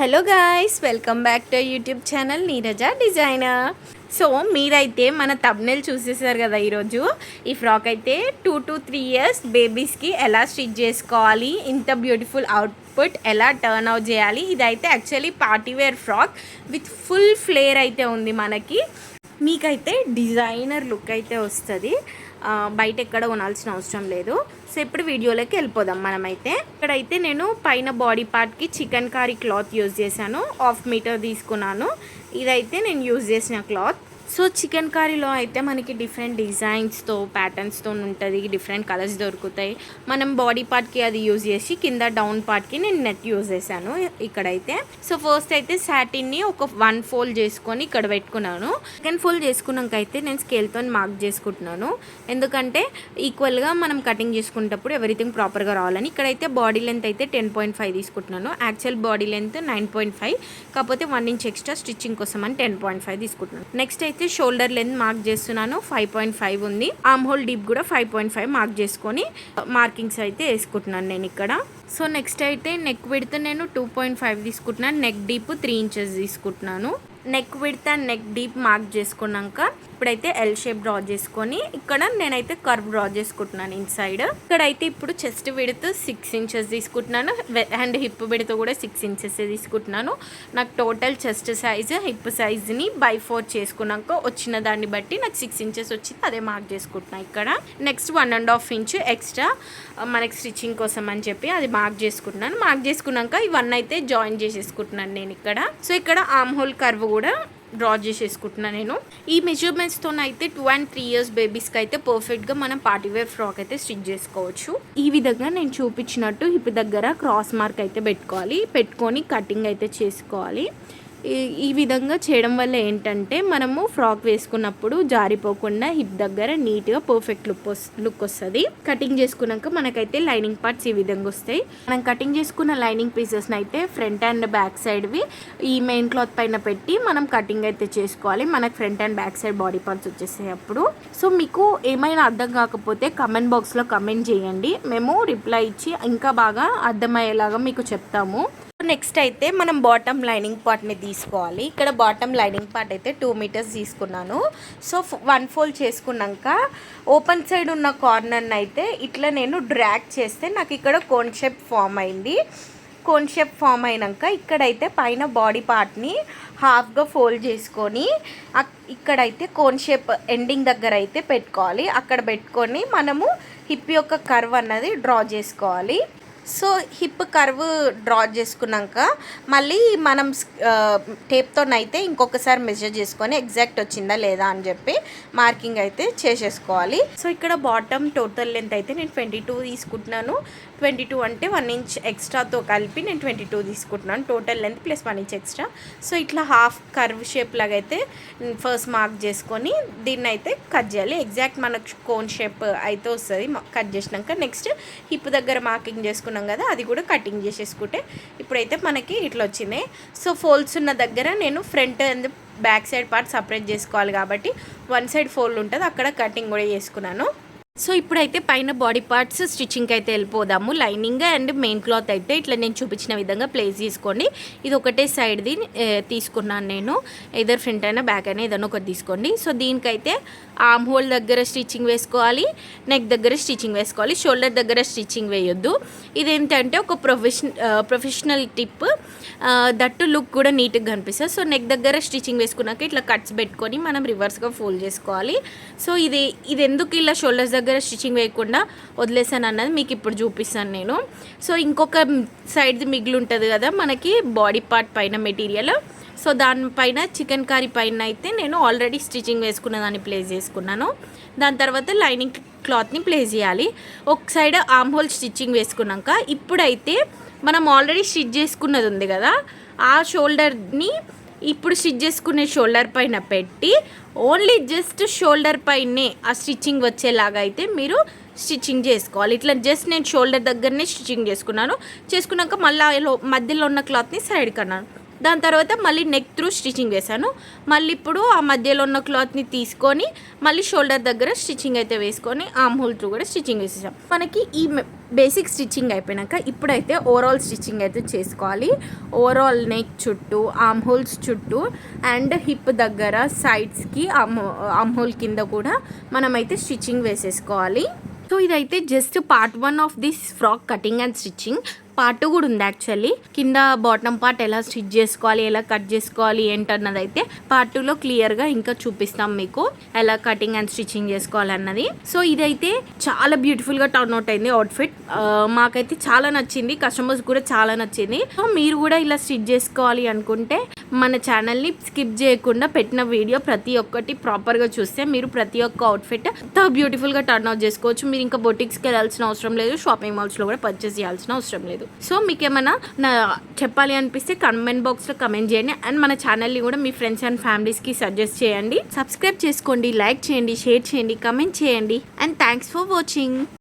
Hello guys, welcome back to YouTube channel Neeraja designer. So మీరైతే మన thumbnail చూసేసారు కదా. ఈరోజు ఈ ఫ్రాక్ అయితే 2 to 3 years బేబీస్కి ఎలా స్టిచ్ చేసుకోవాలి, ఇంత బ్యూటిఫుల్ అవుట్పుట్ ఎలా టర్న్ అవుట్ చేయాలి. ఇదైతే actually party wear frock with full flare అయితే ఉంది. మనకి మీకైతే డిజైనర్ లుక్ అయితే వస్తుంది. బయట ఎక్కడ కొనాల్సిన అవసరం లేదు. సో ఇప్పుడు వీడియోలోకి వెళ్ళిపోదాం. మనమైతే ఇక్కడైతే నేను పైన బాడీ పార్ట్కి చికెన్ కారీ క్లాత్ యూజ్ చేశాను. 1/2 మీటర్ తీసుకున్నాను. ఇదైతే నేను యూజ్ చేసిన క్లాత్. సో చికెన్ కర్రీలో అయితే మనకి డిఫరెంట్ డిజైన్స్తో ప్యాటర్న్స్తో ఉంటుంది, డిఫరెంట్ కలర్స్ దొరుకుతాయి. మనం బాడీ పార్ట్కి అది యూజ్ చేసి కింద డౌన్ పార్ట్కి నేను నెట్ యూజ్ చేశాను ఇక్కడైతే. సో ఫస్ట్ అయితే సాటిన్ని ఒక 1 ఫోల్డ్ చేసుకొని ఇక్కడ పెట్టుకున్నాను. సెకండ్ ఫోల్డ్ చేసుకున్నాక అయితే నేను స్కేల్తో మార్క్ చేసుకుంటున్నాను. ఎందుకంటే ఈక్వల్గా మనం కటింగ్ చేసుకునేటప్పుడు ఎవ్రీథింగ్ ప్రాపర్గా రావాలని. ఇక్కడైతే బాడీ లెంత్ అయితే 10.5 తీసుకుంటున్నాను. యాక్చువల్ బాడీ లెంత్ 9.5, కాకపోతే 1 ఇంచ్ ఎక్స్ట్రా స్టిచ్చింగ్ కోసం అని 10.5 తీసుకుంటున్నాను. నెక్స్ట్ అయితే షోల్డర్ లెంత్ మార్క్ చేస్తున్నాను. 5.5 ఉంది. ఆర్మ్ హోల్ డీప్ కూడా 5.5 మార్క్ చేసుకొని మార్కింగ్స్ అయితే వేసుకుంటున్నాను నేను ఇక్కడ. సో నెక్స్ట్ అయితే నెక్ విడ్త్ నేను 2.5 తీసుకుంటున్నాను. నెక్ డీప్ 3 ఇంచెస్ తీసుకుంటున్నాను. Neck width and neck deep mark చేసుకున్నాక ఇప్పుడైతే ఎల్ షేప్ డ్రా చేసుకొని ఇక్కడ నేనైతే కర్వ్ డ్రా చేసుకుంటున్నాను ఇన్సైడ్. ఇక్కడైతే ఇప్పుడు చెస్ట్ విడ్త్ 6 ఇంచెస్ తీసుకుంటున్నాను. అండ్ హిప్ విడ్త్ కూడా 6 ఇంచెస్ తీసుకుంటున్నాను. నాకు టోటల్ చెస్ట్ సైజ్ హిప్ సైజ్ని బై 4 చేసుకున్నాక వచ్చిన దాన్ని బట్టి నాకు 6 ఇంచెస్ వచ్చింది, అదే మార్క్ చేసుకుంటున్నాను ఇక్కడ. నెక్స్ట్ 1.5 ఇంచ్ ఎక్స్ట్రా మనకి స్టిచ్చింగ్ కోసం అని చెప్పి అది మార్క్ చేసుకుంటున్నాను. మార్క్ చేసుకున్నాక ఇవన్నీ అయితే జాయిన్ చేసేసుకుంటున్నాను నేను ఇక్కడ. సో ఇక్కడ ఆర్మ్ హోల్ కర్వ్ కూడా డ్రా చేసేసుకుంటున్నాను నేను. ఈ మెజర్మెంట్స్తో అయితే 2 and 3 years బేబీస్కి అయితే పర్ఫెక్ట్గా మనం పార్టీవేర్ ఫ్రాక్ అయితే స్టిచ్ చేసుకోవచ్చు. ఈ విధంగా నేను చూపించినట్టు హిప్ దగ్గర క్రాస్ మార్క్ అయితే పెట్టుకొని కటింగ్ అయితే చేసుకోవాలి. ఈ విధంగా చేయడం వల్ల ఏంటంటే మనము ఫ్రాక్ వేసుకున్నప్పుడు జారిపోకుండా హిప్ దగ్గర నీట్గా పర్ఫెక్ట్ లుక్ వస్తుంది. కటింగ్ చేసుకున్నాక మనకైతే లైనింగ్ పార్ట్స్ ఈ విధంగా వస్తాయి. మనం కటింగ్ చేసుకున్న లైనింగ్ పీసెస్ని అయితే ఫ్రంట్ అండ్ బ్యాక్ సైడ్వి ఈ మెయిన్ క్లాత్ పైన పెట్టి మనం కటింగ్ అయితే చేసుకోవాలి. మనకు front and back side body parts వచ్చేసాయి అప్పుడు. సో మీకు ఏమైనా అర్థం కాకపోతే కమెంట్ బాక్స్లో కమెంట్ చేయండి, మేము రిప్లై ఇచ్చి ఇంకా బాగా అర్థమయ్యేలాగా మీకు చెప్తాము. నెక్స్ట్ అయితే మనం బాటమ్ లైనింగ్ పార్ట్ని తీసుకోవాలి. ఇక్కడ బాటమ్ లైనింగ్ పార్ట్ అయితే 2 మీటర్స్ తీసుకున్నాను. సో 1 ఫోల్డ్ చేసుకున్నాక ఓపెన్ సైడ్ ఉన్న కార్నర్ని అయితే ఇట్లా నేను డ్రాగ్ చేస్తే నాకు ఇక్కడ కోన్ షేప్ ఫామ్ అయింది. కోన్ షేప్ ఫామ్ అయినాక ఇక్కడైతే పైన బాడీ పార్ట్ని హాఫ్గా ఫోల్డ్ చేసుకొని ఇక్కడైతే కోన్ షేప్ ఎండింగ్ దగ్గర అయితే పెట్టుకోవాలి. అక్కడ పెట్టుకొని మనము హిప్ యొక్క కర్వ్ అన్నది డ్రా చేసుకోవాలి. సో హిప్ కర్వ్ డ్రా చేసుకున్నాక మళ్ళీ మనం టేప్తోనైతే ఇంకొకసారి మెజర్ చేసుకొని ఎగ్జాక్ట్ వచ్చిందా లేదా అని చెప్పి మార్కింగ్ అయితే చేసేసుకోవాలి. సో ఇక్కడ బాటమ్ టోటల్ లెంత్ అయితే నేను 22 తీసుకుంటున్నాను. 22 అంటే 1 ఇంచ్ ఎక్స్ట్రాతో కలిపి నేను 22 తీసుకుంటున్నాను. Total length plus 1 inch extra. So ఇట్లా హాఫ్ కర్వ్ షేప్ లాగా అయితే ఫస్ట్ మార్క్ చేసుకొని దీన్ని అయితే కట్ చేయాలి. ఎగ్జాక్ట్ మనకు కోన్ షేప్ అయితే వస్తుంది కట్ చేసినాక. నెక్స్ట్ హిప్ దగ్గర మార్కింగ్ చేసుకున్నాం కదా, అది కూడా కటింగ్ చేసేసుకుంటే ఇప్పుడైతే మనకి ఇట్లా వచ్చినాయి. సో ఫోల్డ్స్ ఉన్న దగ్గర నేను front and back side part separate చేసుకోవాలి కాబట్టి 1 సైడ్ ఫోల్డ్ ఉంటుంది, అక్కడ కటింగ్ కూడా చేసుకున్నాను. సో ఇప్పుడైతే పైన బాడీ పార్ట్స్ స్టిచ్చింగ్కి అయితే వెళ్ళిపోదాము. లైనింగ్ అండ్ మెయిన్ క్లాత్ అయితే ఇట్లా నేను చూపించిన విధంగా ప్లేస్ చేసుకోండి. ఇది ఒకటే సైడ్ది తీసుకున్నాను నేను. ఇద్దరు ఫ్రంట్ అయినా బ్యాక్ అయినా ఏదైనా ఒకటి తీసుకోండి. సో దీనికైతే ఆర్మ్ హోల్ దగ్గర స్టిచ్చింగ్ వేసుకోవాలి, నెక్ దగ్గర స్టిచ్చింగ్ వేసుకోవాలి, షోల్డర్ దగ్గర స్టిచ్చింగ్ వేయొద్దు. ఇదేంటంటే ఒక ప్రొఫెషనల్ టిప్, దట్టు లుక్ కూడా నీట్గా కనిపిస్తుంది. సో నెక్ దగ్గర స్టిచ్చింగ్ వేసుకున్నాక ఇట్లా కట్స్ పెట్టుకొని మనం రివర్స్గా ఫోల్డ్ చేసుకోవాలి. సో ఇది ఎందుకు ఇలా షోల్డర్స్ దగ్గర స్టిచ్చింగ్ వేయకుండా వదిలేసాను అన్నది మీకు ఇప్పుడు చూపిస్తాను నేను. సో ఇంకొక సైడ్ది మిగిలి ఉంటుంది కదా మనకి బాడీ పార్ట్ పైన మెటీరియల్. సో దానిపైన చికెన్ కర్రీ పైన అయితే నేను ఆల్రెడీ స్టిచ్చింగ్ వేసుకున్న దాన్ని ప్లేస్ చేసుకున్నాను. దాని తర్వాత లైనింగ్ క్లాత్ని ప్లేస్ చేయాలి. ఒక సైడ్ ఆర్మ్ హోల్ స్టిచ్చింగ్ వేసుకున్నాక ఇప్పుడైతే మనం ఆల్రెడీ స్టిచ్ చేసుకున్నది ఉంది కదా, ఆ షోల్డర్ని ఇప్పుడు స్టిచ్ చేసుకునే షోల్డర్ పైన పెట్టి ఓన్లీ జస్ట్ షోల్డర్ పైనే ఆ స్టిచ్చింగ్ వచ్చేలాగా అయితే మీరు స్టిచ్చింగ్ చేసుకోవాలి. ఇట్లా జస్ట్ నేను షోల్డర్ దగ్గరనే స్టిచ్చింగ్ చేసుకున్నాక మళ్ళీ మధ్యలో ఉన్న క్లాత్ని సైడ్కి అన్నాను. దాని తర్వాత మళ్ళీ నెక్ త్రూ స్టిచ్చింగ్ వేసాను. మళ్ళీ ఇప్పుడు ఆ మధ్యలో ఉన్న క్లాత్ని తీసుకొని మళ్ళీ షోల్డర్ దగ్గర స్టిచ్చింగ్ అయితే వేసుకొని ఆర్మ్ హోల్ త్రూ కూడా స్టిచ్చింగ్ వేసేసాం. మనకి ఈ బేసిక్ స్టిచ్చింగ్ అయిపోయాక ఇప్పుడైతే ఓవరాల్ స్టిచ్చింగ్ అయితే చేసుకోవాలి. ఓవరాల్ నెక్ చుట్టూ, ఆర్మ్ హోల్స్ చుట్టూ అండ్ హిప్ దగ్గర, సైడ్స్కి, ఆర్మ్ హోల్ కింద కూడా మనమైతే స్టిచ్చింగ్ వేసేసుకోవాలి. సో ఇదైతే just part 1 of this frock cutting and stitching. Part 2 కూడా ఉంది యాక్చువల్లీ. కింద బాటమ్ పార్ట్ ఎలా స్టిచ్ చేసుకోవాలి, ఎలా కట్ చేసుకోవాలి ఏంటన్నది అయితే పార్ట్ 2లో క్లియర్గా ఇంకా చూపిస్తాం మీకు, ఎలా కటింగ్ అండ్ స్టిచ్చింగ్ చేసుకోవాలి అన్నది. సో ఇదైతే చాలా బ్యూటిఫుల్గా టర్న్ అవుట్ అయింది అవుట్ఫిట్. మాకైతే చాలా నచ్చింది, కస్టమర్స్ కూడా చాలా నచ్చింది. సో మీరు కూడా ఇలా స్టిచ్ చేసుకోవాలి అనుకుంటే మన ఛానల్ని స్కిప్ చేయకుండా పెట్టిన వీడియో ప్రతి ఒక్కటి ప్రాపర్గా చూస్తే మీరు ప్రతి ఒక్క అవుట్ఫిట్ ఎంత బ్యూటిఫుల్గా టర్న్ అవుట్ చేసుకోవచ్చు. మీరు ఇంకా బొటిక్స్కి వెళ్ళాల్సిన అవసరం లేదు, షాపింగ్ మాల్స్లో కూడా పర్చేస్ చేయాల్సిన అవసరం లేదు. సో మీకు ఏమైనా చెప్పాలి అనిపిస్తే కమెంట్ బాక్స్లో కమెంట్ చేయండి. అండ్ మన ఛానల్ని కూడా మీ ఫ్రెండ్స్ అండ్ ఫ్యామిలీస్కి సజెస్ట్ చేయండి. సబ్స్క్రైబ్ చేసుకోండి, లైక్ చేయండి, షేర్ చేయండి, కమెంట్ చేయండి. And thanks for watching.